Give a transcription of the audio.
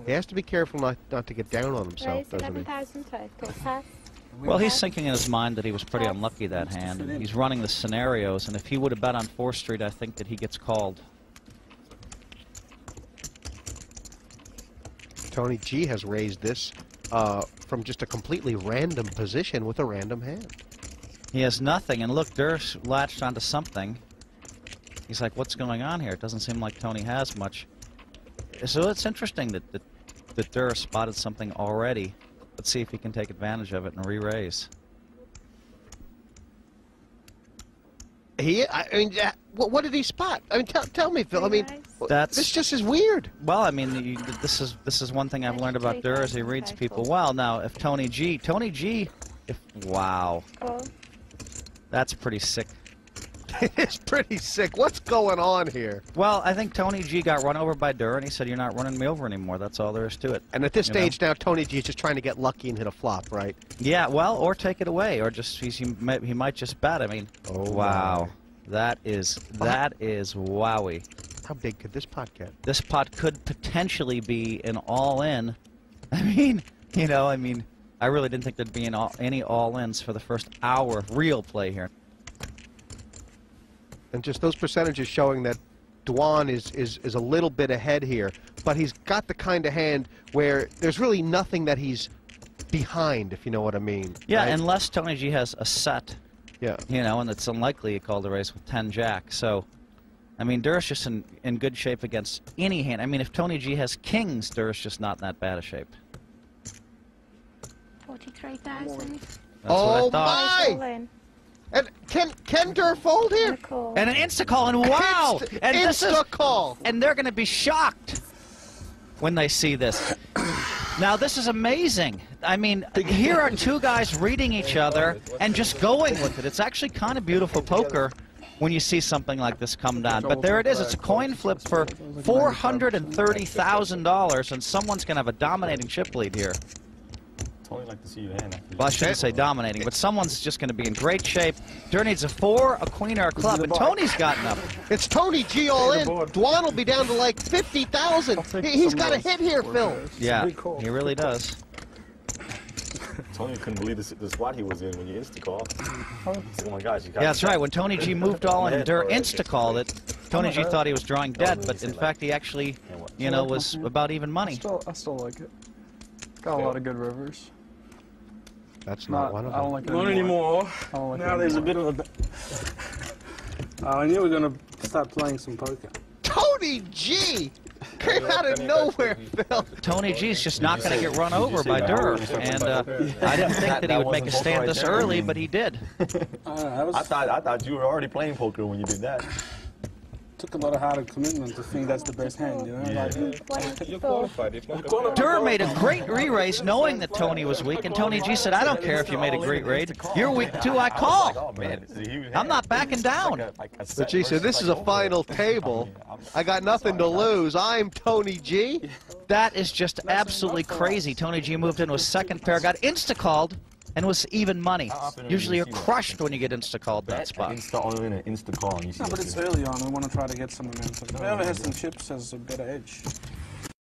He has to be careful not to get down on himself, doesn't he? Well, he's thinking in his mind that he was pretty unlucky that hand, and he's running the scenarios, and if he would have bet on 4th Street, I think that he gets called. Tony G has raised this from just a completely random position with a random hand. He has nothing, and look, Durst latched onto something. He's like, what's going on here? It doesn't seem like Tony has much. So it's interesting that Durst spotted something already. Let's see if he can take advantage of it and re-raise. I mean, what did he spot? I mean, tell me, Phil. I mean, this just is weird. Well, I mean, this is one thing I've learned about Durr is he reads people well. Now, if Tony G, wow, that's pretty sick. It's pretty sick. What's going on here? Well, I think Tony G got run over by Durr, and he said, "You're not running me over anymore." That's all there is to it. And at this stage now, Tony G is just trying to get lucky and hit a flop, right? Yeah, well, or take it away, or just he might just bet. I mean, wow, that is wowie. How big could this pot get? This pot could potentially be an all-in. I mean, I really didn't think there'd be any all-ins for the first hour of real play here. And just those percentages showing that Dwan is a little bit ahead here, but he's got the kind of hand where there's really nothing that he's behind, if you know what I mean. Yeah, right? Unless Tony G has a set. Yeah. And it's unlikely he called the race with 10 jack. So, I mean, Durr's just in good shape against any hand. I mean, if Tony G has kings, Durr's just not in that bad a shape. 43,000. Oh my! And can Durr fold here? And an insta-call, and wow! And insta-call! And they're going to be shocked when they see this. Now, this is amazing. I mean, here are two guys reading each other and just going with it. It's actually kind of beautiful poker when you see something like this come down. But there it is. It's a coin flip for $430,000, and someone's going to have a dominating chip lead here. Totally like to see your hand. Well, I shouldn't say dominating, but someone's just going to be in great shape. Durr needs a 4, a queen, or a club, and Tony's gotten up. It's Tony G all in. Dwan will be down to like 50,000. He's got a hit here, Phil. Yeah, he really does. Tony couldn't believe the spot he was in when you insta-called. Oh my gosh. Yeah, that's right. When Tony G moved all in, Durr insta-called it. Tony G thought he was drawing dead, but in fact he actually, was about even money. I still like it. Got a lot of good rivers. That's not one of them. I don't like it Not anymore. Now there's a bit of a... I knew we were going to start playing some poker. Tony G! Came out of nowhere, Phil. Tony G's just not going to get run over by Durr, and I didn't think that he would make a stand this early, but he did. I thought you were already playing poker when you did that. Took a lot of hard commitment to think that's the best hand, Yeah. You're qualified. Durr made a great re-raise knowing that Tony was weak, and Tony G said, I don't care if you made a great raise. You're weak too, I call. I'm not backing down. But G said, this is a final table. I got nothing to lose. I'm Tony G. That is just absolutely crazy. Tony G moved into a second pair, got insta-called, and was even money. Usually you're crushed when you get insta-called that spot. Only in an insta-call. No, but it's early on. We want to try to get some momentum. Whoever has some chips has a better edge.